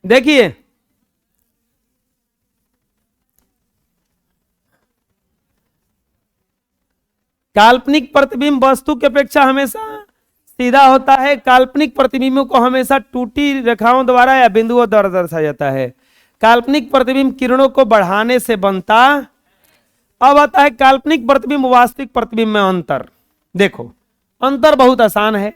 देखिए काल्पनिक प्रतिबिंब वस्तु की अपेक्षा हमेशा सीधा होता है। काल्पनिक प्रतिबिंबों को हमेशा टूटी रेखाओं द्वारा या बिंदुओं द्वारा दर्शाया जाता है। काल्पनिक प्रतिबिंब किरणों को बढ़ाने से बनता। अब आता है काल्पनिक प्रतिबिंब वास्तविक प्रतिबिंब में अंतर। देखो अंतर बहुत आसान है।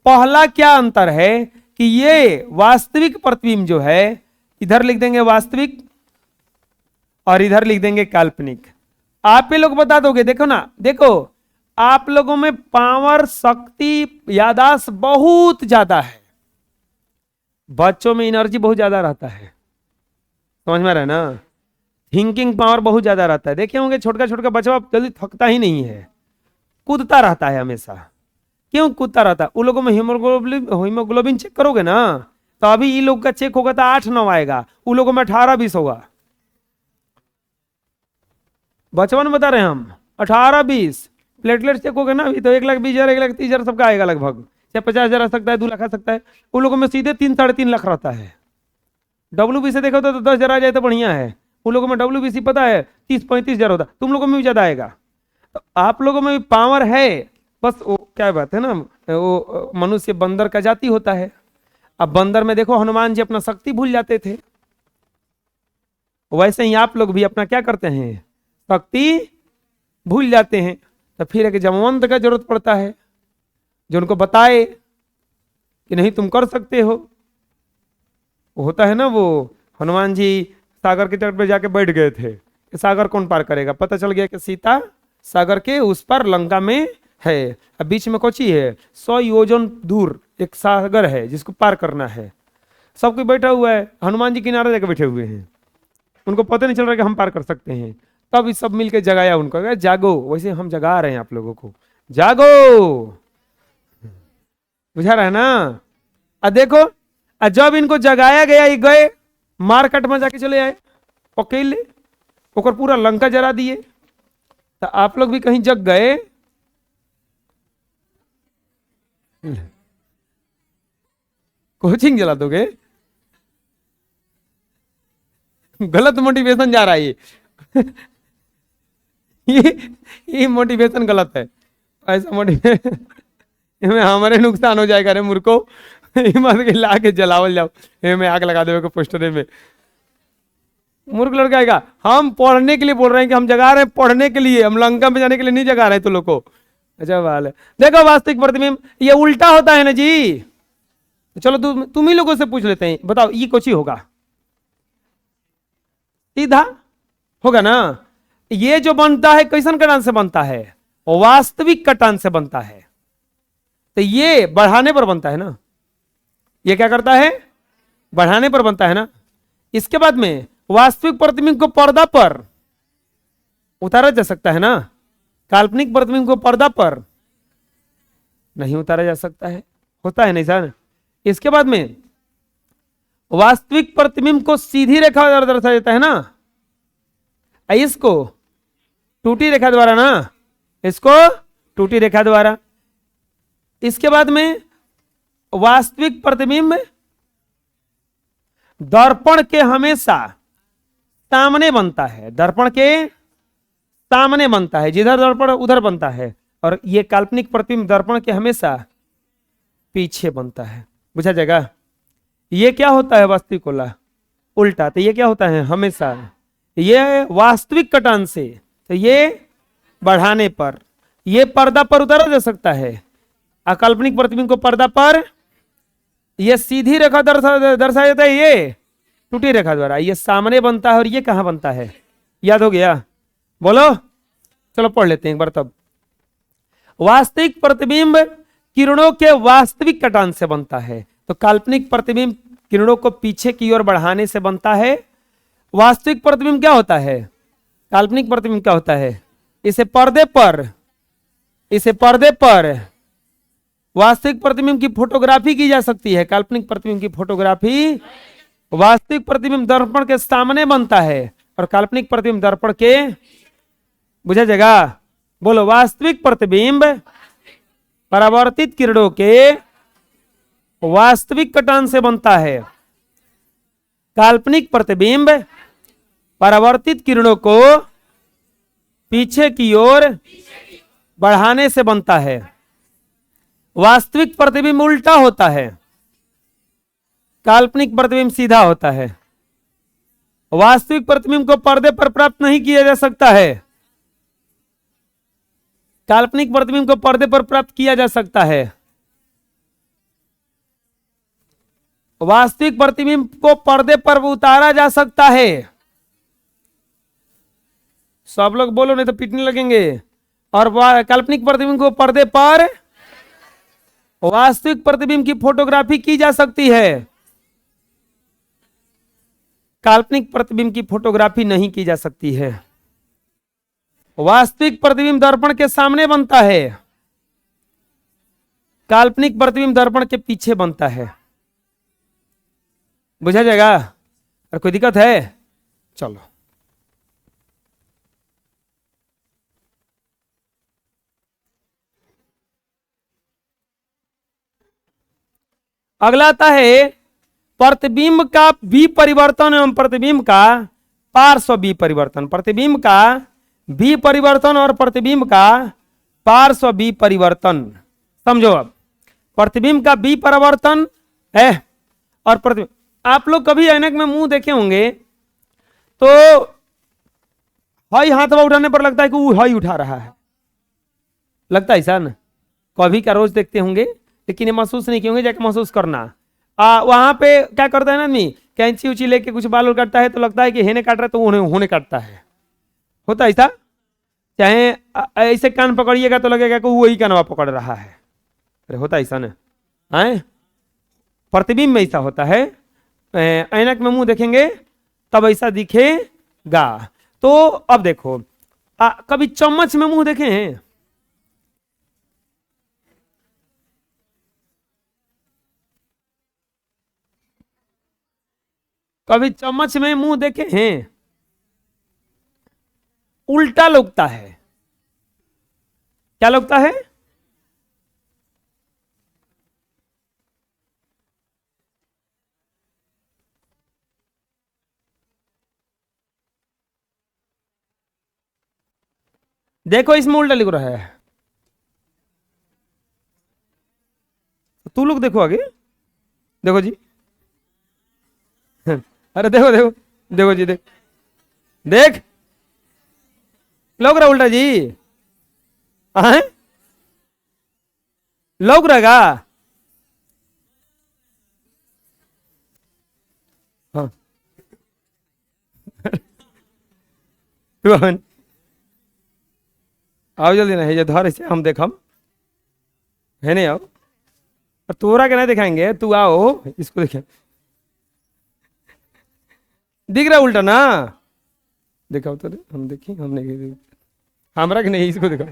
पहला क्या अंतर है कि ये वास्तविक प्रतिबिंब जो है, इधर लिख देंगे वास्तविक और इधर लिख देंगे काल्पनिक। आप ही लोग बता दोगे। देखो ना, देखो आप लोगों में पावर, शक्ति, याददाश्त बहुत ज्यादा है। बच्चों में एनर्जी बहुत ज्यादा रहता है, समझ में आ रहा है ना। थिंकिंग पावर बहुत ज्यादा रहता है। देखे होंगे छोटा छोटा बच्चा जल्दी थकता ही नहीं है, कूदता रहता है हमेशा। क्यों कूदता रहता है? उन लोगों में हीमोग्लोबिन चेक करोगे ना, तो अभी इन लोग का चेक होगा तो 8-9 आएगा, उन लोगों में 18-20 होगा। बचपन बता रहे हैं हम, 18-20 प्लेटलेट चेक होगा ना, अभी तो 1,20,000 1,30,000 सबका आएगा लगभग। चाहे 50,000 आ सकता है, 2 लाख आ सकता है। उन लोगों में सीधे 3-3.5 लाख रहता है। WBC देखो तो 10,000 आ जाए तो बढ़िया है। उन लोगों में WBC पता है 30-35,000 होता, तुम लोगों में भी ज्यादा आएगा। तो आप लोगों में भी पावर है, बस वो क्या बात है ना, वो मनुष्य बंदर का जाति होता है। अब बंदर में देखो हनुमान जी अपना शक्ति भूल जाते थे, वैसे ही आप लोग भी अपना क्या करते हैं, शक्ति भूल जाते हैं। तो फिर एक जमवंत का जरूरत पड़ता है जो उनको बताए कि नहीं तुम कर सकते हो। वो होता है ना, वो हनुमान जी सागर के तट पे जाके बैठ गए थे कि सागर कौन पार करेगा। पता चल गया कि सीता सागर के उस पर लंका में है। अब बीच में कोची है, 100 योजन दूर एक सागर है जिसको पार करना है। सब कोई बैठा हुआ है, हनुमान जी किनारे जाके बैठे हुए हैं, उनको पता नहीं चल रहा कि हम पार कर सकते हैं। तब सब मिलकर जगाया उनको, कहा जागो। वैसे हम जगा रहे हैं आप लोगों को, जागो। बुझा रहा है ना। अब देखो, जब इनको जगाया गया, ये गए मार्केट में जाके चले आए अकेले, ओकर पूरा लंका जरा दिए। तो आप लोग भी कहीं जग गए, कोचिंग जला दोगे। गलत मोटिवेशन जा रहा है ये मोटिवेशन गलत है। ऐसा मोटिवेशन हमारे नुकसान हो जाएगा रे मूर्खो। हिम्मत के ला के जलावल जाओ, मैं आग लगा देवे पोस्टरे में। मूर्ख लड़का आएगा। हम पढ़ने के लिए बोल रहे हैं कि हम जगा रहे हैं, पढ़ने के लिए, हम लंका में जाने के लिए नहीं जगा रहे हैं तो लोग को। अच्छा वाल है। देखो वास्तविक प्रतिबिंब ये उल्टा होता है ना जी। चलो तुम ही लोगों से पूछ लेते हैं, बताओ ये कुछ ही होगा, सीधा होगा ना। ये जो बनता है कैसन कटान से बनता है, वास्तविक कटान से बनता है। तो ये बढ़ाने पर बनता है ना, ये क्या करता है, बढ़ाने पर बनता है ना। इसके बाद में वास्तविक प्रतिबिंब को पर्दा पर उतारा जा सकता है ना, काल्पनिक प्रतिबिंब को पर्दा पर नहीं उतारा जा सकता है, होता है नहीं सर। इसके बाद में वास्तविक प्रतिबिंब को सीधी रेखा द्वारा दर्शाया जाता है ना, इसको टूटी रेखा द्वारा ना, इसको टूटी रेखा द्वारा। इसके बाद में वास्तविक प्रतिबिंब दर्पण के हमेशा सामने बनता है, दर्पण के सामने बनता है, जिधर दर्पण उधर बनता है। और यह काल्पनिक प्रतिबिंब दर्पण के हमेशा पीछे बनता है। बुझा जाएगा। ये क्या होता है वास्तविक वाला उल्टा, तो ये क्या होता है हमेशा, ये वास्तविक कटान से, तो ये बढ़ाने पर, ये पर्दा पर उतारा जा सकता है। अकाल्पनिक प्रतिबिंब को पर्दा पर, ये सीधी रेखा दर्शाया जाता है, ये टूटी रेखा द्वारा। ये सामने बनता है और ये कहां बनता है, याद हो गया? बोलो, चलो पढ़ लेते हैं एक बार तब। वास्तविक प्रतिबिंब किरणों के वास्तविक कटान से बनता है, तो काल्पनिक प्रतिबिंब किरणों को पीछे की ओर बढ़ाने से बनता है। वास्तविक प्रतिबिंब क्या होता है, काल्पनिक प्रतिबिंब क्या होता है, इसे पर्दे पर वास्तविक प्रतिबिंब की फोटोग्राफी की जा सकती है। काल्पनिक प्रतिबिंब की फोटोग्राफी, वास्तविक प्रतिबिंब दर्पण के सामने बनता है और काल्पनिक प्रतिबिंब दर्पण के, बुझा जाएगा? बोलो, वास्तविक प्रतिबिंब परावर्तित किरणों के वास्तविक कटान से बनता है काल्पनिक प्रतिबिंब परावर्तित किरणों को पीछे की ओर बढ़ाने से बनता है। वास्तविक प्रतिबिंब उल्टा होता है, काल्पनिक प्रतिबिंब सीधा होता है। वास्तविक प्रतिबिंब को पर्दे पर प्राप्त नहीं किया जा सकता है, काल्पनिक प्रतिबिंब को पर्दे पर प्राप्त किया जा सकता है। वास्तविक प्रतिबिंब को पर्दे पर उतारा जा सकता है। सब लोग बोलो नहीं तो पीटने लगेंगे। और काल्पनिक प्रतिबिंब को पर्दे पर, वास्तविक प्रतिबिंब की फोटोग्राफी की जा सकती है, काल्पनिक प्रतिबिंब की फोटोग्राफी नहीं की जा सकती है। वास्तविक प्रतिबिंब दर्पण के सामने बनता है, काल्पनिक प्रतिबिंब दर्पण के पीछे बनता है। बुझा जाएगा? और कोई दिक्कत है? चलो अगला आता है प्रतिबिंब का विपरिवर्तन एवं प्रतिबिंब का पार्श्व विपरिवर्तन। प्रतिबिंब का विपरिवर्तन और प्रतिबिंब का पार्श्व विपरिवर्तन। समझो, अब प्रतिबिंब का विपरिवर्तन है और प्रतिबिंब। आप लोग कभी ऐनक में मुंह देखे होंगे तो हाई हाथ उठाने पर लगता है कि वो हाई उठा रहा है, लगता है ऐसा ना? कभी का रोज देखते होंगे, लेकिन ये महसूस नहीं किए होंगे, जाके महसूस करना। वहां पे क्या करता है ना आदमी, कैंची उची लेके कुछ बाल उल काटता है तो लगता है कि हेने काट रहा है तो होने काटता है, होता ऐसा। चाहे ऐसे कान पकड़िएगा तो लगेगा कि वही कानवा पकड़ रहा है। अरे होता ऐसा ना? आए प्रतिबिंब में ऐसा होता है। ऐनक में मुंह देखेंगे तब ऐसा दिखेगा। तो अब देखो, कभी चम्मच में मुंह देखे हैं? कभी चम्मच में मुंह देखे हैं? उल्टा लगता है। क्या लगता है? देखो इसमें उल्टा लिख रहा है। तू लोग देखो आगे, देखो जी। अरे देखो देखो देखो जी, देख लग रहा उल्टा जी। लग रहेगा। हाँ आओ जल्दी ना, ये धर से हम देखम है नहीं। आओ, तोरा के नहीं दिखाएंगे, तू आओ इसको देखें। दिख रहा उल्टा ना? दिखाओ तो हम देखें। हम नहीं, हमारा कि नहीं, इसको दिखाओ।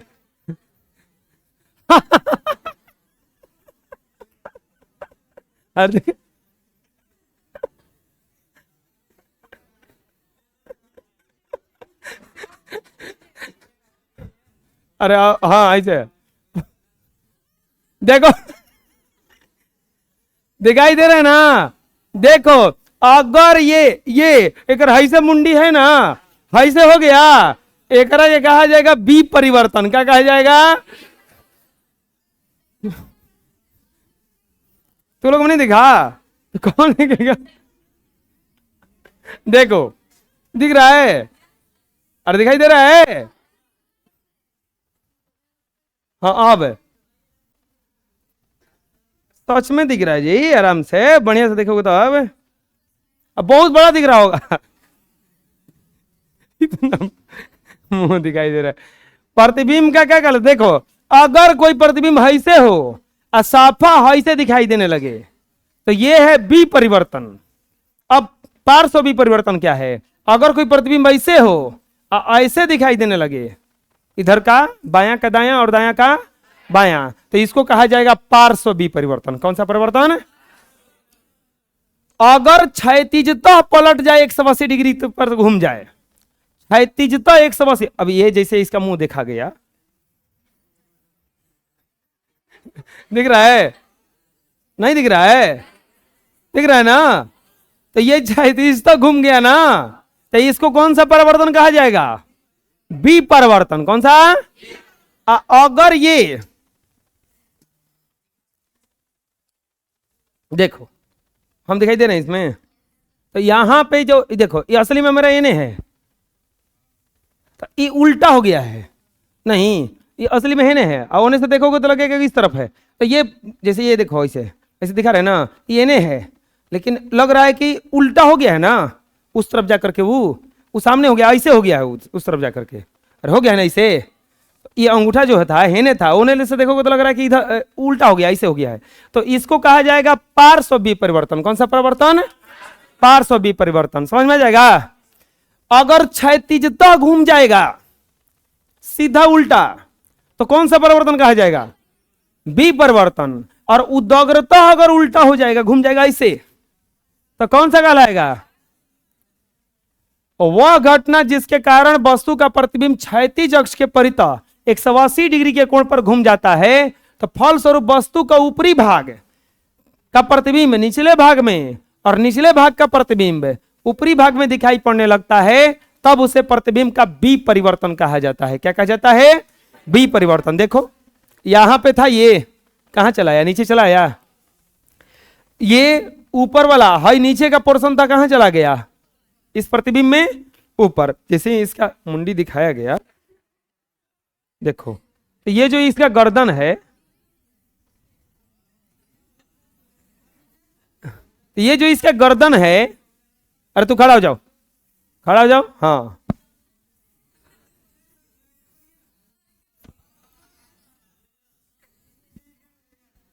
अरे अरे हाँ ऐसे देखो, दिखाई दे रहा है ना? देखो अगर ये एक हई से मुंडी है ना, हई से हो गया, एक कहा जाएगा बी परिवर्तन। क्या कहा जाएगा? तो लोग नहीं दिखा तो कौन दिखेगा? देखो दिख रहा है? अरे दिखाई दे रहा है? हाँ अब सच में दिख रहा है जी, आराम से बढ़िया से देखोगे तो अब बहुत बड़ा दिख रहा होगा। इतना मुंह दिखाई दे रहा है। प्रतिबिंब का क्या कर, देखो अगर कोई प्रतिबिंब ऐसे हो और साफा ऐसे दिखाई देने लगे तो ये है बी परिवर्तन। अब पार्श्व बी परिवर्तन क्या है? अगर कोई प्रतिबिंब ऐसे हो ऐसे दिखाई देने लगे, इधर का बायां का दायां और दायां का बायां, तो इसको कहा जाएगा पार्श्व बी परिवर्तन। कौन सा परिवर्तन? अगर क्षैतिजता पलट जाए 180 डिग्री पर घूम जाए, क्षैतिजता 180। अब ये जैसे इसका मुंह देखा गया, दिख रहा है? नहीं दिख रहा है? दिख रहा है ना? तो ये क्षैतिज तो घूम गया ना, तो इसको कौन सा परिवर्तन कहा जाएगा? बी परिवर्तन। कौन सा? अगर ये देखो हम दिखाई दे रहे हैं इसमें, तो यहां पे जो देखो ये असली में मेरा एने है, तो ये उल्टा हो गया है, नहीं ये असली में हेने है, और होने से देखोगे तो लगेगा कि इस तरफ है। तो ये जैसे ये देखो ऐसे ऐसे दिखा रहे ना, ये एने है, लेकिन लग रहा है कि उल्टा हो गया है ना, उस तरफ जाकर के वो सामने हो गया, ऐसे हो गया है उस तरफ जाकर के, अरे हो गया है ना ऐसे। ये अंगूठा जो था हेने था, होने से देखोगे तो लग रहा है कि इधर उल्टा हो गया, ऐसे हो गया है। तो इसको कहा जाएगा पार्श्व विपरिवर्तन। कौन सा परिवर्तन? पार्श्व विपरिवर्तन। समझ में आ जाएगा? अगर क्षैतिजता घूम जाएगा सीधा उल्टा, तो कौन सा परिवर्तन कहा जाएगा? बी परिवर्तन। और उदग्रता अगर उल्टा हो जाएगा, घूम जाएगा ऐसे, तो कौन सा कहलाएगा? वह घटना जिसके कारण वस्तु का प्रतिबिंब क्षैतिज अक्ष के परितः 180 डिग्री के कोण पर घूम जाता है, तो फलस्वरूप वस्तु का ऊपरी भाग का प्रतिबिंब निचले भाग में और निचले भाग का प्रतिबिंब ऊपरी भाग में दिखाई पड़ने लगता है, तब उसे प्रतिबिंब का बी परिवर्तन कहा जाता है। क्या कहा जाता है? बी परिवर्तन। देखो यहां पे था, ये कहां चला आया? नीचे चला आया। ये ऊपर वाला है, नीचे का पोर्शन था, कहां चला गया? इस प्रतिबिंब में ऊपर। जैसे इसका मुंडी दिखाया गया, देखो तो ये जो इसका गर्दन है, ये जो इसका गर्दन है, अरे तू खड़ा हो जाओ, खड़ा हो जाओ, हाँ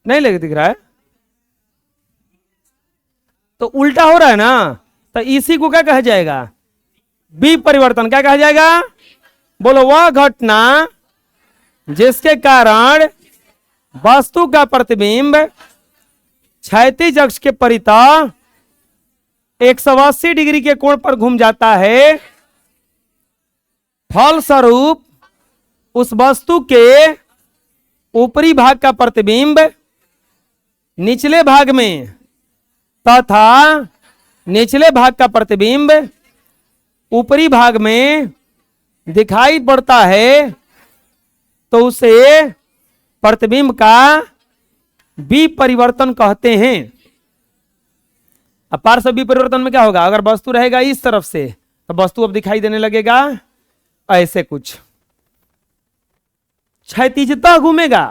नहीं लगे दिख रहा है, तो उल्टा हो रहा है ना, तो इसी को क्या कहा जाएगा? बी परिवर्तन। क्या कहा जाएगा? बोलो, वह घटना जिसके कारण वस्तु का प्रतिबिंब क्षैतिज अक्ष के परितः 180 डिग्री के कोण पर घूम जाता है, फलस्वरूप उस वस्तु के ऊपरी भाग का प्रतिबिंब निचले भाग में तथा निचले भाग का प्रतिबिंब ऊपरी भाग में दिखाई पड़ता है, तो उसे प्रतिबिंब का बी परिवर्तन कहते हैं। अब पार्श्व बी परिवर्तन में क्या होगा? अगर वस्तु रहेगा इस तरफ से, तो वस्तु अब दिखाई देने लगेगा ऐसे कुछ। क्षैतिजता घूमेगा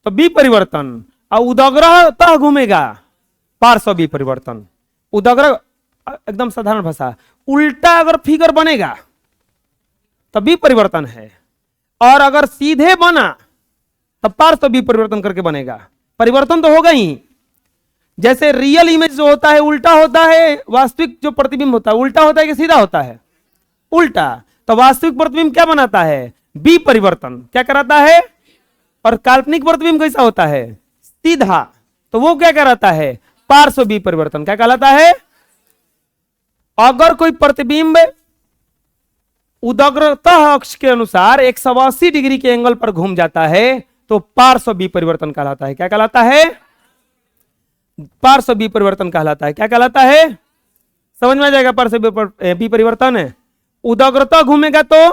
तो बी परिवर्तन, और उदग्रता घूमेगा पार्श्व बी परिवर्तन। उदग्र एकदम साधारण भाषा, उल्टा अगर फिगर बनेगा तो बी परिवर्तन है, और अगर सीधे बना तो पार्श्व बी परिवर्तन करके बनेगा। परिवर्तन तो होगा ही। जैसे रियल इमेज जो होता है उल्टा होता है, वास्तविक जो प्रतिबिंब होता है उल्टा होता है कि सीधा होता है? उल्टा। तो वास्तविक प्रतिबिंब क्या बनाता है? बी परिवर्तन। क्या कराता है? और काल्पनिक प्रतिबिंब कैसा होता है? सीधा। तो वो क्या कराता है? पार्श्व बी परिवर्तन। क्या कहलाता है? अगर कोई प्रतिबिंब उदग्रता अक्ष के अनुसार 180 डिग्री के एंगल पर घूम जाता है, तो पार्श्व बी परिवर्तन कहलाता है। क्या कहलाता है? पार्श्व बी परिवर्तन कहलाता है। क्या कहलाता है? समझ में आ जाएगा? पार्श्व बी परिवर्तन है। उदग्रता घूमेगा तो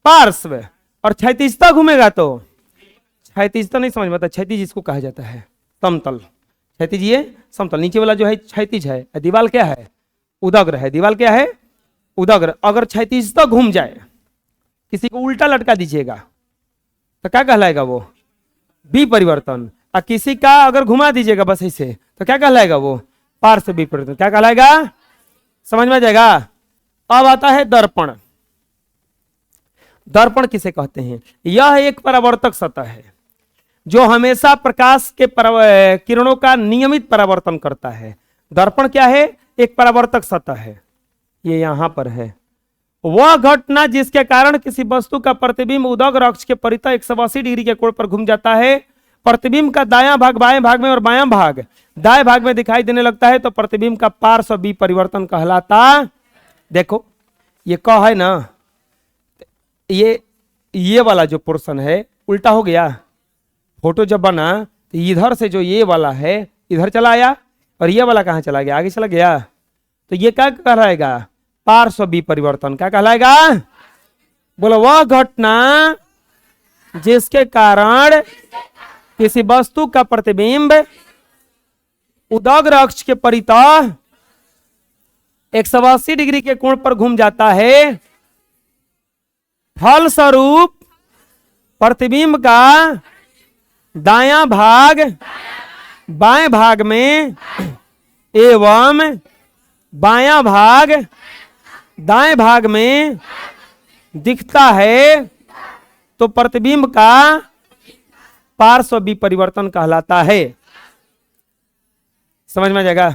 पार्श्व, और क्षैतिजता घूमेगा तो क्षैतिजता नहीं समझ में आता। क्षैतिज इसको कहा जाता है समतल। क्षैतिज ये समतल, नीचे वाला जो है क्षैतिज है। दीवाल क्या है? उदग्र है। दीवाल क्या है? उदग्र। अगर क्षैतिजता घूम जाए, किसी को उल्टा लटका दीजिएगा तो क्या कहलाएगा? वो बी परिवर्तन। और किसी का अगर घुमा दीजिएगा बस ऐसे, तो क्या कहलाएगा? वो पार्श्व बी परिवर्तन। क्या कहलाएगा? समझ में आ जाएगा? अब आता है दर्पण। दर्पण किसे कहते हैं? यह एक परावर्तक सतह है जो हमेशा प्रकाश के किरणों का नियमित परावर्तन करता है। दर्पण क्या है? एक परावर्तक सतह है। ये यहां पर है। वह घटना जिसके कारण किसी वस्तु का प्रतिबिंब उदग्र अक्ष के परितः 180 डिग्री के कोण पर घूम जाता है, प्रतिबिंब का दायां भाग बाएं भाग में और बायां भाग दाएं भाग में दिखाई देने लगता है, तो प्रतिबिंब का पार्श्व बी परिवर्तन कहलाता। देखो ये क है ना, ये वाला जो पोर्शन है उल्टा हो गया। फोटो जब बना तो इधर से जो ये वाला है इधर चला आया, और ये वाला कहां चला गया? आगे चला गया। तो ये क्या कहलाएगा? पार्श्व विपरिवर्तन। क्या कहलाएगा? बोलो, वह घटना जिसके कारण किसी वस्तु का प्रतिबिंब उदग्र अक्ष के परितः 180 डिग्री के कोण पर घूम जाता है, फलस्वरूप प्रतिबिंब का दायां भाग बाएं भाग में एवं बायां भाग दाएं भाग में दिखता है, तो प्रतिबिंब का पार्श्व विपरिवर्तन कहलाता है। समझ में आ जाएगा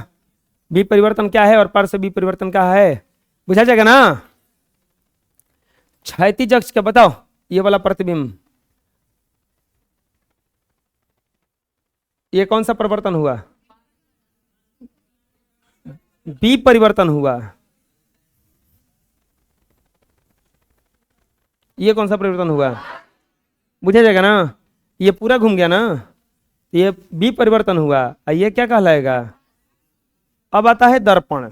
विपरिवर्तन क्या है और पार्श्व विपरिवर्तन क्या है? बुझा जाएगा ना? क्षैतिज अक्ष का बताओ, ये वाला प्रतिबिंब, ये कौन सा परिवर्तन हुआ? विपरिवर्तन हुआ। ये कौन सा परिवर्तन हुआ? बुझा जाएगा ना? ये पूरा घूम गया ना, ये विपरिवर्तन हुआ। ये क्या कहलाएगा? अब आता है दर्पण।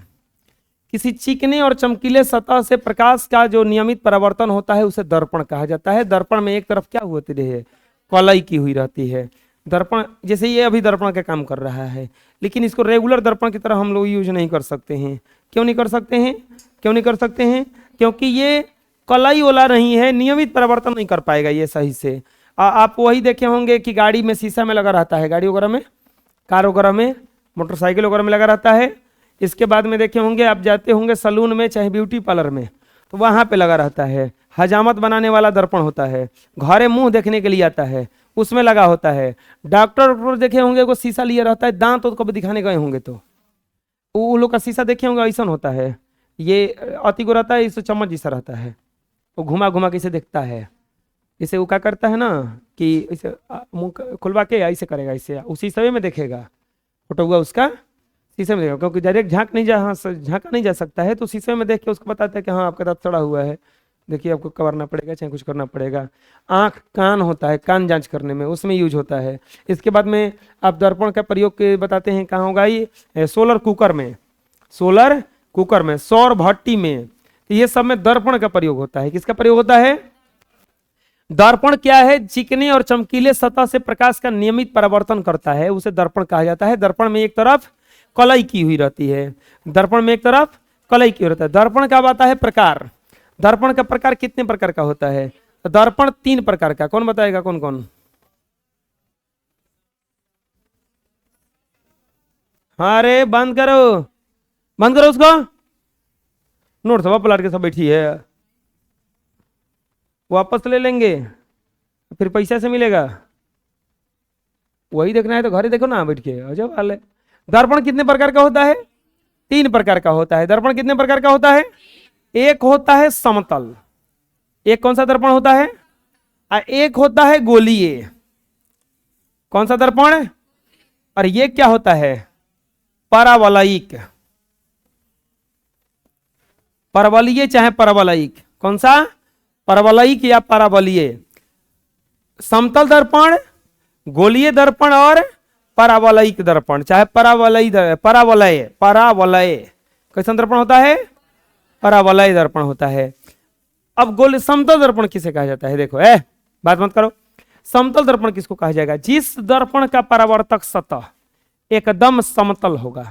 किसी चिकने और चमकीले सतह से प्रकाश का जो नियमित परावर्तन होता है उसे दर्पण कहा जाता है। दर्पण में एक तरफ क्या होती है? कलई की हुई रहती है। दर्पण जैसे ये अभी दर्पण का काम कर रहा है, लेकिन इसको रेगुलर दर्पण की तरह हम लोग यूज नहीं कर सकते हैं। क्यों नहीं कर सकते हैं? क्यों नहीं कर सकते हैं? क्योंकि ये कलई वाला नहीं है, नियमित परावर्तन नहीं कर पाएगा ये सही से। आप वही देखे होंगे कि गाड़ी में शीशा में लगा रहता है, गाड़ी वगैरह में, कार वगैरह में, मोटरसाइकिल वगैरह में लगा रहता है। इसके बाद में देखे होंगे, आप जाते होंगे सलून में चाहे ब्यूटी पार्लर में, तो वहाँ पे लगा रहता है। हजामत बनाने वाला दर्पण होता है, घरे मुंह देखने के लिए आता है, उसमें लगा होता है। डॉक्टर देखे होंगे वो शीशा लिया रहता है, दांत तो कभी दिखाने गए होंगे तो वो लोग का शीशा देखे होंगे, ऐसा होता है। ये अति को रहता है, इसे चम्मच जैसा रहता है, वो घुमा घुमा के इसे देखता है। इसे वो क्या करता है ना कि इसे मुंह खुलवा के ऐसे करेगा, इसे उसी समय में देखेगा फोटो हुआ उसका, शीशे में देखेगा। क्योंकि डायरेक्ट झांका नहीं जा सकता है, तो शीशे में देख के उसको बताता है कि हाँ आपका दांत सड़ा हुआ है, देखिए आपको कवरना पड़ेगा चाहे कुछ करना पड़ेगा। आंख कान होता है, कान जांच करने में उसमें यूज होता है। इसके बाद में आप दर्पण का प्रयोग बताते हैं कहाँ होगा? ये सोलर कुकर में, सोलर कुकर में, सौर भट्टी में, तो ये सब में दर्पण का प्रयोग होता है। किसका प्रयोग होता है? दर्पण क्या है? चिकने और चमकीले सतह से प्रकाश का नियमित परावर्तन करता है, उसे दर्पण कहा जाता है। दर्पण में एक तरफ कलई की हुई रहती है, दर्पण में एक तरफ कलई की हुई रहता है। दर्पण का आता है प्रकार। दर्पण का प्रकार कितने प्रकार का होता है? दर्पण 3 प्रकार का। कौन बताएगा? कौन कौन? अरे बंद करो, बंद करो उसको। नोट सब पलट के सब बैठी है, वापस ले लेंगे फिर पैसा से मिलेगा। वही देखना है तो घर ही देखो ना बैठ के, अजब हाल है। दर्पण कितने प्रकार का होता है? 3 प्रकार का होता है। दर्पण कितने प्रकार का होता है? एक होता है समतल, एक कौन सा दर्पण होता है? एक होता है गोलीय। कौन सा दर्पण? और ये क्या होता है? परावलयिक। परवलयिक चाहे परवलयिक, कौन सा? परवलयिक या परावलयिक। समतल दर्पण, गोलीय दर्पण और परावलयिक दर्पण, चाहे परावलय कैसा दर्पण होता है? परावलय दर्पण होता है। अब गोल समतल दर्पण किसे कहा जाता है? देखो बात मत करो। समतल दर्पण किसको कहा जाएगा? जिस दर्पण का परावर्तक सतह एकदम समतल होगा।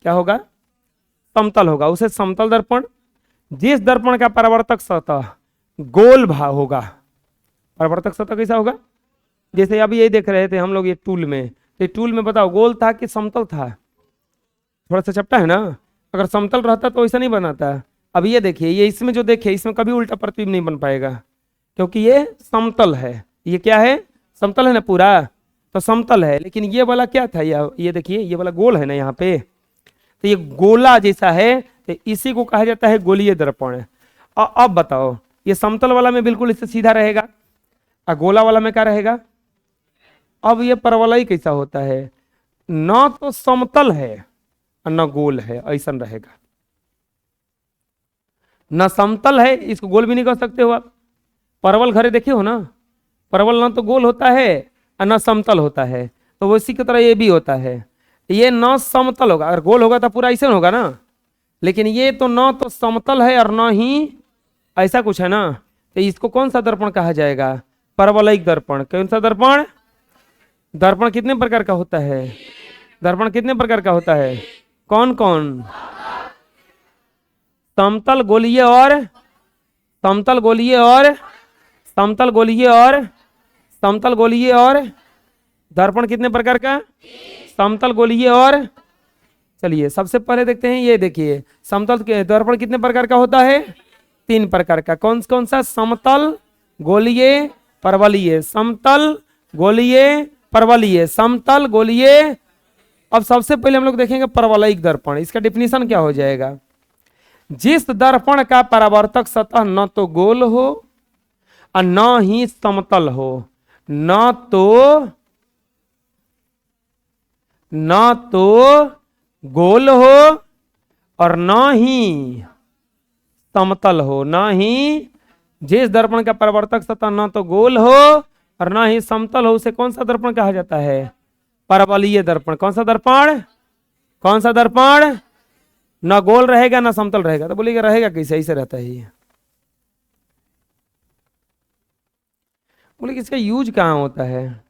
क्या होगा? समतल होगा, उसे समतल दर्पण। जिस दर्पण का परावर्तक सतह गोल भाग होगा, परावर्तक सतह कैसा होगा? जैसे अभी यही देख रहे थे हम लोग, ये टूल में, तो टूल में बताओ गोल था कि समतल था? थोड़ा सा चपटा है ना, अगर समतल रहता तो ऐसा नहीं बनाता। अब ये देखिए, ये इसमें जो देखिए, इसमें कभी उल्टा प्रतिबिंब नहीं बन पाएगा क्योंकि ये समतल है। ये क्या है? समतल है ना पूरा, तो समतल है। लेकिन ये वाला क्या था? ये देखिए, ये वाला गोल है ना यहाँ पे, तो ये गोला जैसा है, तो इसी को कहा जाता है गोलीय दर्पण। अब बताओ, ये समतल वाला में बिल्कुल इससे सीधा रहेगा और गोला वाला में क्या रहेगा? अब ये परवलय कैसा होता है? न तो समतल है और न गोल है, ऐसा रहेगा। न समतल है, इसको गोल भी नहीं कर सकते हो आप। परवल घरे देखे हो ना, परवल ना तो गोल होता है और न समतल होता है, तो उसी की तरह ये भी होता है। ये न समतल होगा, अगर गोल होगा तो पूरा ऐसा होगा ना, लेकिन ये तो न तो समतल है और न ही ऐसा कुछ है ना, तो इसको कौन सा दर्पण कहा जाएगा? परवलयिक दर्पण। कौन सा दर्पण? दर्पण कितने प्रकार का होता है? दर्पण कितने प्रकार का होता है? कौन कौन? समतल गोलीय और समतल गोलीय और समतल गोलीय और समतल गोलीय और दर्पण कितने प्रकार का? समतल गोलीय और, चलिए सबसे पहले देखते हैं, ये देखिए समतल के दर्पण कितने प्रकार का होता है? 3 प्रकार का। कौन कौन सा? समतल, गोलीय, परवलयिक। समतल, गोलीय, परवलयिक। समतल, गोलीय। अब सबसे पहले हम लोग देखेंगे परवलयिक दर्पण। इसका डिफिनीशन क्या हो जाएगा? जिस दर्पण का परावर्तक सतह न तो गोल हो और न ही समतल हो, न तो गोल हो और न ही समतल हो, न ही, जिस दर्पण का परावर्तक सतह न तो गोल हो और न ही समतल हो, उसे कौन सा दर्पण कहा जाता है? परवलयिक दर्पण। कौन सा दर्पण? कौन सा दर्पण? ना गोल रहेगा ना समतल रहेगा। तो बोलिएगा रहेगा कैसे? ऐसे रहता है ये। बोलिए इसका यूज कहाँ होता है?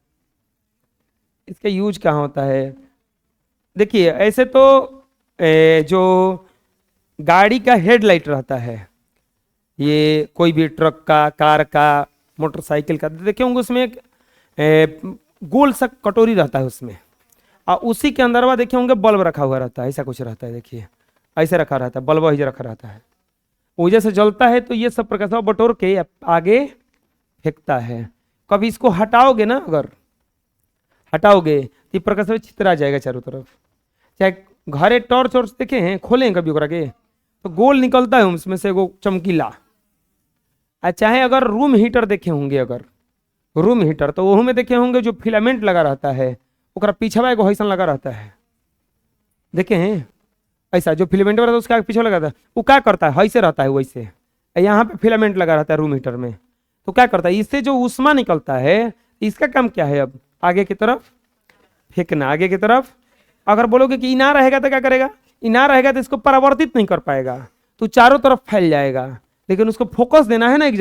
इसका यूज कहाँ होता है? देखिए ऐसे तो जो गाड़ी का हेडलाइट रहता है, ये कोई भी ट्रक का, कार का, मोटरसाइकिल का, देखे होंगे उसमें एक गोल सा कटोरी रहता है उसमें, और उसी के अंदर देखे होंगे बल्ब रखा हुआ रहता है, ऐसा कुछ रहता है। देखिए ऐसे रखा रहता है, बल्ब ही रखा रहता है, वजह से जलता है तो ये सब प्रकाश बटोर के आगे फेंकता है। कभी इसको हटाओगे ना, अगर हटाओगे तो प्रकाश छितरा जाएगा चारों तरफ। चाहे घरे टॉर्च वॉर्च देखे हैं, खोले हैं कभी के तो गोल निकलता है उसमें से वो चमकीला। चाहे अगर रूम हीटर देखे होंगे, अगर रूम हीटर तो वह में देखे होंगे जो फिलामेंट लगा रहता है, ओकरा पीछे एगो हैसन लगा रहता है, देखे हैं ऐसा जो फिलामेंट रहता है उसका पीछे लगा रहता है। वो क्या करता है? ऐसे रहता है वैसे, यहाँ पे फिलामेंट लगा रहता है रूम हीटर में, तो क्या करता है? इससे जो उष्मा निकलता है, इसका काम क्या है? अब आगे की तरफ फेंकना, आगे की तरफ। अगर बोलोगे कि इना रहेगा तो क्या करेगा? इना रहेगा तो इसको परावर्तित नहीं कर पाएगा, तो चारों तरफ फैल जाएगा। लेकिन उसको फोकस देना है ना, एक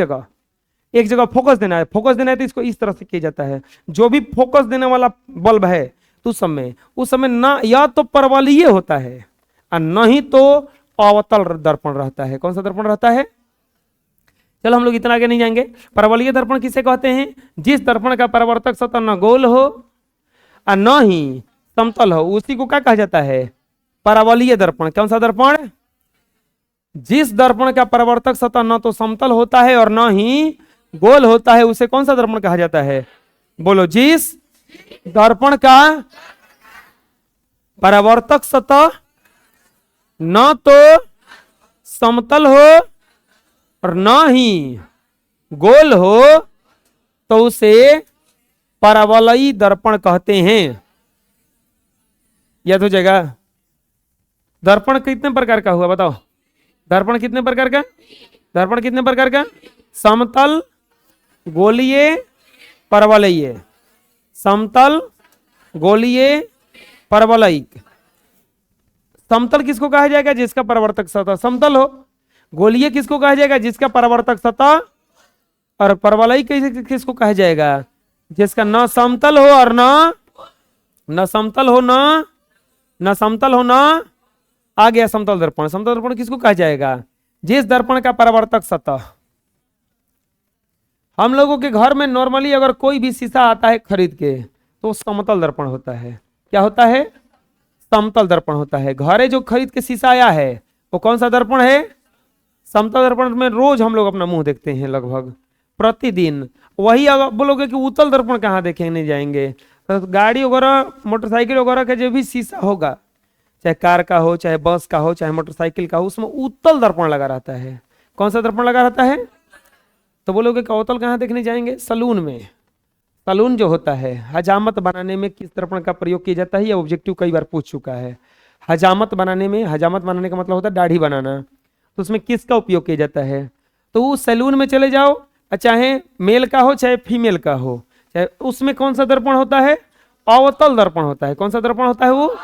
जगह फोकस देना है। फोकस देना है तो इसको इस तरह से किया जाता है। जो भी फोकस देने वाला बल्ब है तो उस समय ना या तो परवलयिक होता है और नहीं तो अवतल दर्पण रहता है। कौन सा दर्पण रहता है? चलो हम लोग इतना आगे नहीं जाएंगे। परवलयिक दर्पण किसे कहते हैं? जिस दर्पण का परावर्तक सतह न गोल हो और न ही समतल हो, उसी को क्या कहा जाता है? परवलयिक दर्पण। कौन सा दर्पण? जिस दर्पण का परावर्तक सतह न तो समतल होता है और न ही गोल होता है, उसे कौन सा दर्पण कहा जाता है? बोलो। जिस दर्पण का परावर्तक सतह न तो समतल हो और न ही गोल हो, तो उसे परवलयिक दर्पण कहते हैं। याद हो जाएगा। दर्पण कितने प्रकार का हुआ बताओ? दर्पण कितने प्रकार का? दर्पण कितने प्रकार का? समतल, गोलीय, परवलयिक। समतल, गोलीय, परवलयिक। समतल किसको कहा जाएगा? जिसका परावर्तक सतह समतल हो। गोलीय किसको कहा जाएगा? जिसका परावर्तक सतह। और परवलयिक किसको कहा जाएगा? जिसका न समतल हो और न समतल हो, न समतल हो, न आ गया समतल दर्पण। समतल दर्पण किसको कहा जाएगा? जिस दर्पण का परावर्तक सतह। हम लोगों के घर में नॉर्मली अगर कोई भी शीशा आता है खरीद के, तो समतल दर्पण होता है। क्या होता है? समतल दर्पण होता है। घरे जो खरीद के शीशा आया है वो कौन सा दर्पण है? समतल दर्पण में रोज हम लोग अपना मुंह देखते हैं, लगभग प्रतिदिन। वही अगर बोलोगे कि उत्तल दर्पण कहाँ देखेंगे जाएंगे, तो गाड़ी वगैरह, मोटरसाइकिल वगैरह का जो भी शीशा होगा, चाहे कार का हो, चाहे बस का हो, चाहे मोटरसाइकिल का हो, उसमें उत्तल दर्पण लगा रहता है। कौन सा दर्पण लगा रहता है? तो बोलोगे कि अवतल कहाँ देखने जाएंगे? सलून में। सलून जो होता है, हजामत बनाने में किस दर्पण का प्रयोग किया जाता है? यह ऑब्जेक्टिव कई बार पूछ चुका है। हजामत बनाने में, हजामत बनाने का मतलब होता है दाढ़ी बनाना, तो उसमें किसका उपयोग किया जाता है? तो उस सैलून में चले जाओ, चाहे मेल का हो चाहे फीमेल का हो, चाहे उसमें कौन सा दर्पण होता है? अवतल दर्पण होता है। कौन सा दर्पण होता है? वो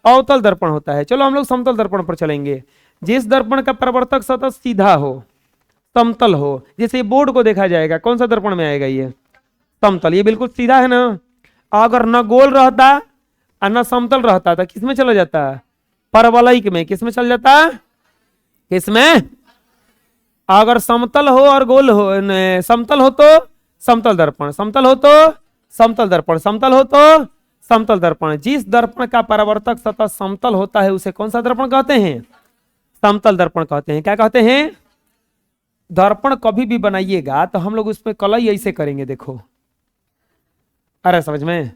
अवतल दर्पण होता है। चलो हम लोग समतल दर्पण पर चलेंगे। जिस दर्पण का परावर्तक सतह सीधा हो, समतल हो, जैसे बोर्ड को देखा जाएगा, कौन सा दर्पण में आएगा ये? समतल। ये बिल्कुल सीधा है ना। अगर न गोल रहता और न समतल रहता तो किसमें चला जाता? परवलयिक में। किसमें चल जाता? किसमें? अगर समतल हो और गोल हो, समतल हो तो समतल दर्पण, समतल हो तो समतल दर्पण, समतल हो तो समतल दर्पण। जिस दर्पण का परावर्तक सतह समतल होता है उसे कौन सा दर्पण कहते हैं? समतल दर्पण कहते हैं। क्या कहते हैं? दर्पण कभी भी बनाइएगा तो हम लोग उसमें कलई ऐसे करेंगे, देखो, अरे समझ में,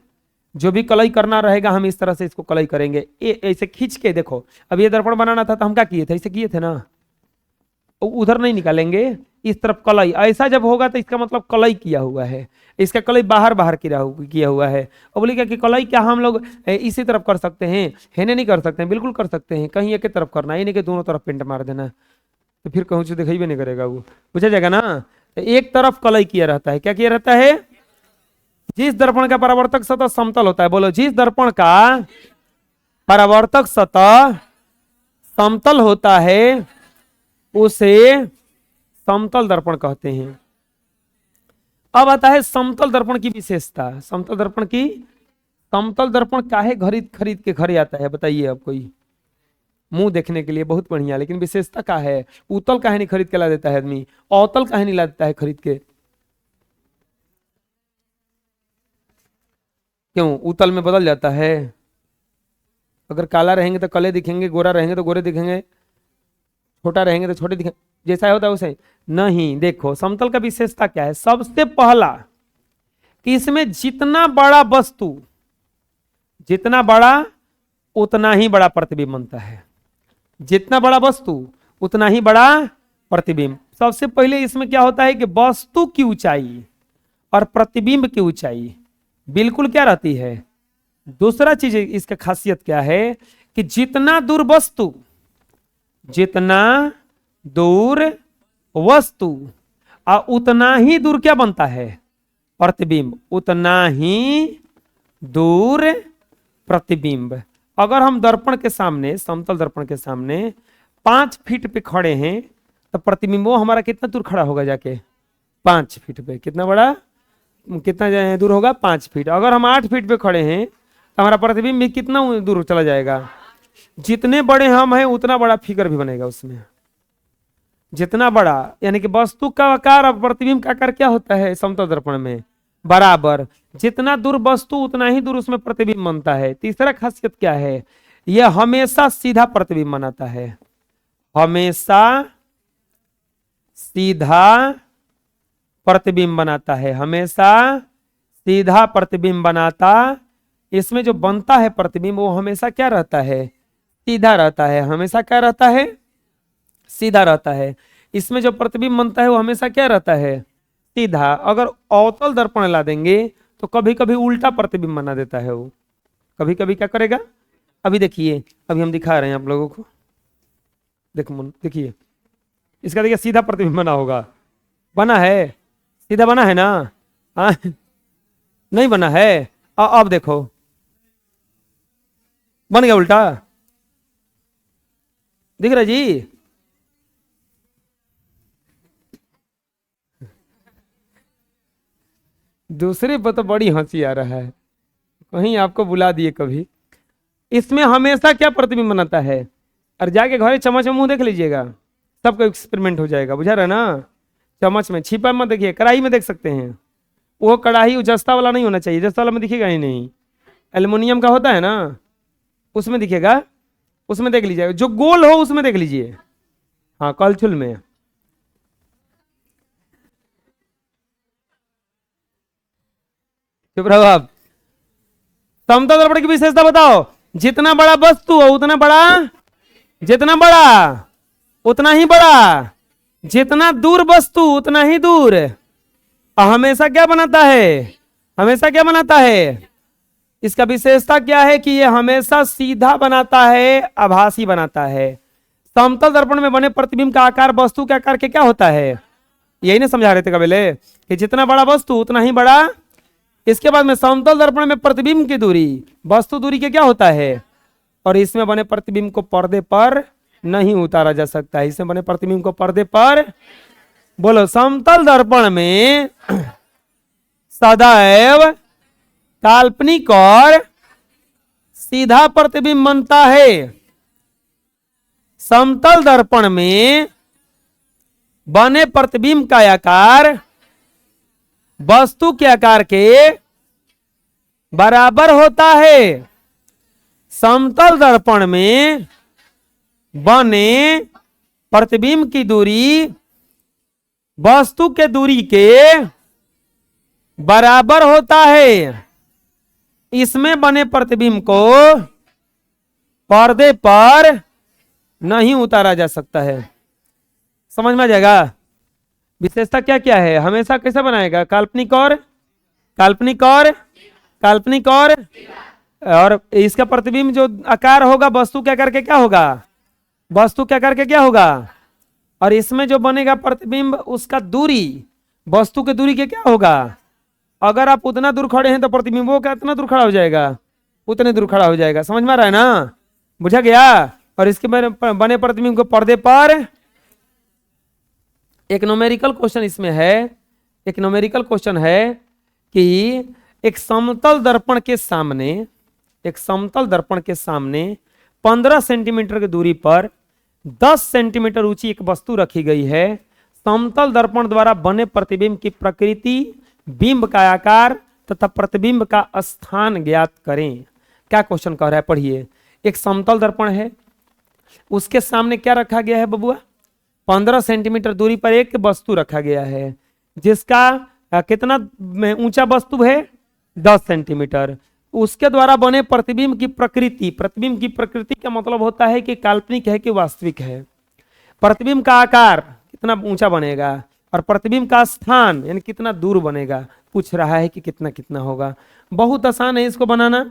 जो भी कलई करना रहेगा हम इस तरह से इसको कलई करेंगे, ऐसे खींच के। देखो अब ये दर्पण बनाना था तो हम क्या किए थे? ऐसे किए थे ना, उधर नहीं निकालेंगे, इस तरफ कलई। ऐसा जब होगा तो इसका मतलब कलई किया हुआ है, इसका कलई बाहर बाहर किया हुआ है। और बोले क्या कि कलई क्या हम लोग इसी तरफ कर सकते हैं? हेने नहीं कर सकते हैं, बिल्कुल कर सकते हैं। कहीं एक तरफ करना, ये नहीं कि दोनों तरफ पेंट मार देना, तो फिर कहूँ से दिखाई भी नहीं करेगा, वो पूछा जाएगा ना। तो एक तरफ कलई किया रहता है। क्या किया रहता है? जिस दर्पण का परावर्तक सतह समतल होता है, बोलो, जिस दर्पण का परावर्तक सतह समतल होता है उसे समतल दर्पण कहते हैं। अब आता है समतल दर्पण की विशेषता। समतल दर्पण की, समतल दर्पण काहे खरीद खरीद के घरे आता है बताइए? अब कोई मुंह देखने के लिए बहुत बढ़िया, लेकिन विशेषता क्या है? उत्तल काहे नहीं खरीद के ला देता है आदमी? अवतल काहे नहीं ला देता है खरीद के? क्यों? उत्तल में बदल जाता है। अगर काला रहेंगे तो काले दिखेंगे, गोरा रहेंगे तो गोरे दिखेंगे, छोटा रहेंगे तो छोटे दिखेंगे, जैसा होता है वैसे नहीं। देखो समतल का विशेषता क्या है? सबसे पहला कि इसमें जितना बड़ा वस्तु, जितना बड़ा उतना ही बड़ा प्रतिबिंब बनता है। जितना बड़ा वस्तु उतना ही बड़ा प्रतिबिंब। सबसे पहले इसमें क्या होता है कि वस्तु की ऊंचाई और प्रतिबिंब की ऊंचाई बिल्कुल क्या रहती है? दूसरा चीज इसका खासियत क्या है कि जितना दूर वस्तु, जितना दूर वस्तु और उतना ही दूर क्या बनता है? प्रतिबिंब। उतना ही दूर प्रतिबिंब। अगर हम दर्पण के सामने, समतल दर्पण के सामने 5 फीट पे खड़े हैं तो प्रतिबिंब वो हमारा कितना दूर खड़ा होगा? जाके 5 फीट पे। कितना बड़ा, कितना दूर होगा? 5 फीट। अगर हम 8 फीट पे खड़े हैं तो हमारा प्रतिबिंब भी कितना दूर चला जाएगा? जितने बड़े हम हैं उतना बड़ा फिगर भी बनेगा उसमें। जितना बड़ा, यानी कि वस्तु का आकार और प्रतिबिंब का आकार क्या होता है समतल दर्पण में? बराबर। जितना दूर वस्तु उतना ही दूर उसमें प्रतिबिंब बनता है। तीसरा खासियत क्या है? यह हमेशा सीधा प्रतिबिंब बनाता है। हमेशा सीधा प्रतिबिंब बनाता है। हमेशा सीधा प्रतिबिंब बनाता। इसमें जो बनता है प्रतिबिंब वो हमेशा क्या रहता है? सीधा रहता है। हमेशा क्या रहता है? सीधा रहता है। इसमें जो प्रतिबिंब बनता है वो हमेशा क्या रहता है? सीधा। अगर अवतल दर्पण ला देंगे तो कभी कभी उल्टा प्रतिबिंब बना देता है वो। कभी कभी क्या करेगा? अभी देखिए, अभी हम दिखा रहे हैं आप लोगों को। देखिए इसका, देखिए सीधा प्रतिबिंब बना होगा। बना है? सीधा बना है ना? नहीं बना है। अब देखो बन गया उल्टा। दिख रहा जी? दूसरे पर तो बड़ी हंसी आ रहा है, कहीं आपको बुला दिए कभी। इसमें हमेशा क्या प्रतिबिंब बनाता है? और जाके घरे चम्मच में मुंह देख लीजिएगा, सबका एक्सपेरिमेंट हो जाएगा। बुझा रहा ना? चम्मच में, छिपा मत देखिए, कढ़ाई में देख सकते हैं। वो कढ़ाई जस्ता वाला नहीं होना चाहिए, जस्ता वाला में दिखेगा ही नहीं। एल्युमिनियम का होता है ना, उसमें दिखेगा, उसमें देख लीजिएगा। जो गोल हो उसमें देख लीजिए। हाँ, कलछुल में। चुप रहो आप। समतल दर्पण की विशेषता बताओ। जितना बड़ा वस्तु हो उतना बड़ा, जितना बड़ा उतना ही बड़ा, जितना दूर वस्तु उतना ही दूर। हमेशा क्या बनाता है? हमेशा क्या बनाता है? इसका विशेषता क्या है कि यह हमेशा सीधा बनाता है, आभासी बनाता है। समतल दर्पण में बने प्रतिबिंब का आकार वस्तु के आकार के क्या होता है? यही ना समझा रहे थे कबीले कि जितना बड़ा वस्तु उतना ही बड़ा। इसके बाद में समतल दर्पण में प्रतिबिंब की दूरी वस्तु दूरी के क्या होता है? और इसमें बने प्रतिबिंब को पर्दे पर नहीं उतारा जा सकता है। इससे बने प्रतिबिंब को पर्दे पर, बोलो, समतल दर्पण में सदैव काल्पनिक और सीधा प्रतिबिंब बनता है। समतल दर्पण में बने प्रतिबिंब का आकार वस्तु के आकार के बराबर होता है। समतल दर्पण में बने प्रतिबिंब की दूरी वस्तु के दूरी के बराबर होता है। इसमें बने प्रतिबिंब को पर्दे पर नहीं उतारा जा सकता है। समझ में आ जाएगा। विशेषता क्या क्या है, हमेशा कैसा बनाएगा, काल्पनिक और काल्पनिक और काल्पनिक और इसका प्रतिबिंब जो आकार होगा वस्तु के आकार के क्या होगा, वस्तु के आकार के क्या होगा, और इसमें जो बनेगा प्रतिबिंब उसका दूरी वस्तु के दूरी के क्या होगा। अगर आप उतना दूर खड़े हैं तो प्रतिबिंब वो कितना दूर खड़ा हो जाएगा, उतने दूर खड़ा हो जाएगा। समझ में आ रहा है ना, बुझा गया। और इसके बने प्रतिबिंब को पर्दे पर, एक न्यूमेरिकल क्वेश्चन इसमें है, एक न्यूमेरिकल क्वेश्चन है कि एक समतल दर्पण के सामने, एक समतल दर्पण के सामने 15 सेंटीमीटर की दूरी पर 10 सेंटीमीटर ऊंची एक वस्तु रखी गई है। समतल दर्पण द्वारा बने प्रतिबिंब की प्रकृति, बिंब का आकार तथा प्रतिबिंब का स्थान ज्ञात करें। क्या क्वेश्चन कह रहा है, पढ़िए। एक समतल दर्पण है, उसके सामने क्या रखा गया है बबुआ, 15 सेंटीमीटर दूरी पर एक वस्तु रखा गया है जिसका कितना ऊंचा वस्तु है, 10 सेंटीमीटर। उसके द्वारा बने प्रतिबिंब की प्रकृति, प्रतिबिंब की प्रकृति का मतलब होता है कि काल्पनिक है कि वास्तविक है। प्रतिबिंब का आकार कितना ऊंचा बनेगा और प्रतिबिंब का स्थान यानी कितना दूर बनेगा, पूछ रहा है कि कितना कितना होगा। बहुत आसान है इसको बनाना,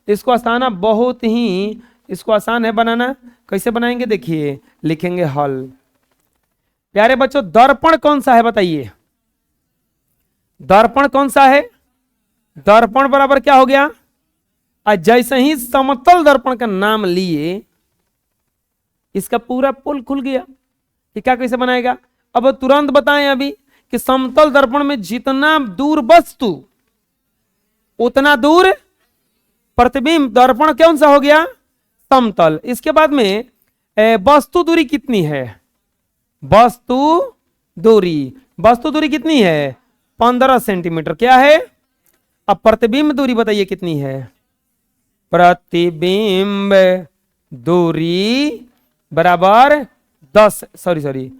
इसको आसान बहुत ही, इसको आसान है बनाना। कैसे बनाएंगे देखिए, लिखेंगे हल। प्यारे बच्चों, दर्पण कौन सा है बताइए, दर्पण कौन सा है, दर्पण बराबर क्या हो गया, और जैसे ही समतल दर्पण का नाम लिए इसका पूरा पुल खुल गया कि क्या कैसे बनाएगा। अब तुरंत बताएं अभी कि समतल दर्पण में जितना दूर वस्तु उतना दूर प्रतिबिंब, दर्पण कौन सा हो गया, समतल। इसके बाद में वस्तु दूरी कितनी है, वस्तु दूरी, वस्तु दूरी कितनी है, 15 सेंटीमीटर। क्या है, अब प्रतिबिंब दूरी बताइए कितनी है, प्रतिबिंब दूरी बराबर 10, सॉरी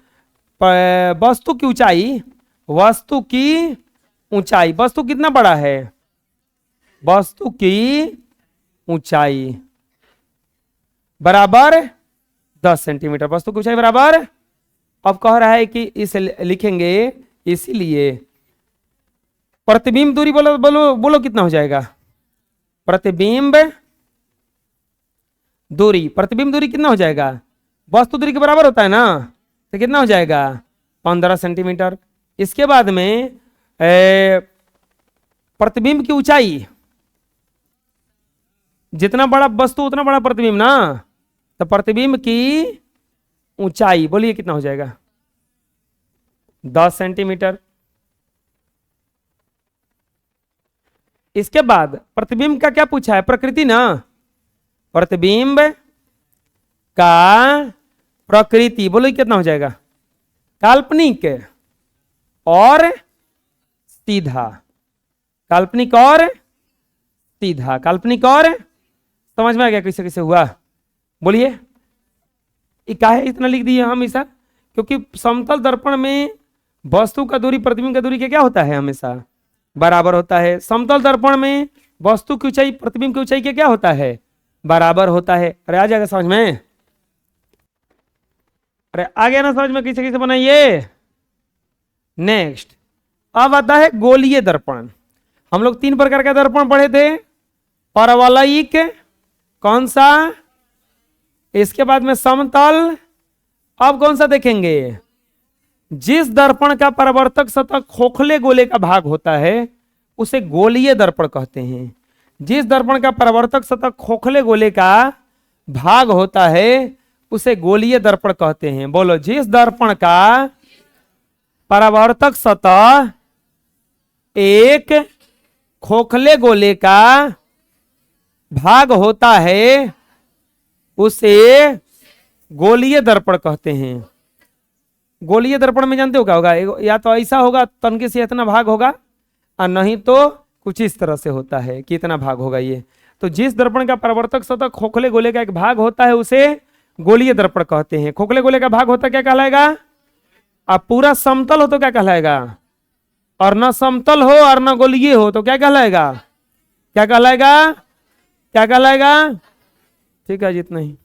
वस्तु की ऊंचाई, वस्तु की ऊंचाई, वस्तु कितना बड़ा है, वस्तु की ऊंचाई बराबर 10 सेंटीमीटर, वस्तु की ऊंचाई बराबर। अब कह रहा है कि इसे लिखेंगे, इसीलिए प्रतिबिंब दूरी बोलो बोलो बोलो कितना हो जाएगा, प्रतिबिंब दूरी, प्रतिबिंब दूरी कितना हो जाएगा, वस्तु दूरी के बराबर होता है ना, तो कितना हो जाएगा 15 सेंटीमीटर। इसके बाद में प्रतिबिंब की ऊंचाई, जितना बड़ा वस्तु उतना बड़ा प्रतिबिंब ना, तो प्रतिबिंब की ऊंचाई बोलिए कितना हो जाएगा, 10 सेंटीमीटर। इसके बाद प्रतिबिंब का क्या पूछा है, प्रकृति ना, प्रतिबिंब का प्रकृति बोलो कितना हो जाएगा, काल्पनिक और सीधा, काल्पनिक और सीधा, काल्पनिक और, समझ में आ गया कैसे कैसे हुआ, बोलिए। काहे इतना लिख दिए हमेशा, क्योंकि समतल दर्पण में वस्तु का दूरी प्रतिबिंब का दूरी क्या होता है, हमेशा बराबर होता है। समतल दर्पण में वस्तु की ऊंचाई प्रतिबिंब की ऊंचाई क्या होता है, बराबर होता है। अरे आ जाएगा समझ में, अरे आ गया ना समझ में कैसे कैसे बनाइए। नेक्स्ट अब आता है गोलीय दर्पण। हम लोग 3 प्रकार का दर्पण पढ़े थे, परवलयिक, कौन सा, इसके बाद में समतल। अब कौन सा देखेंगे, जिस दर्पण का परावर्तक सतह खोखले गोले का भाग होता है उसे गोलीय दर्पण कहते हैं। जिस दर्पण का परावर्तक सतह खोखले गोले का भाग होता है उसे गोलीय दर्पण कहते हैं। बोलो, जिस दर्पण का परावर्तक सतह एक खोखले गोले का भाग होता है उसे गोलीय दर्पण कहते हैं। गोलीय दर्पण में जानते हो क्या होगा? या तो ऐसा होगा, तनके से इतना भाग होगा, और नहीं तो कुछ इस तरह से होता है कि इतना भाग होगा। ये तो जिस दर्पण का परावर्तक सतह खोखले गोले का एक भाग होता है उसे गोलीय दर्पण कहते हैं। खोखले गोले का भाग होता क्या कहलाएगा? अब पूरा समतल हो तो क्या कहलाएगा? और न समतल हो और न गोलीय हो तो क्या कहलाएगा? क्या कहलाएगा? क्या कहलाएगा? ठीक है, जितना ही।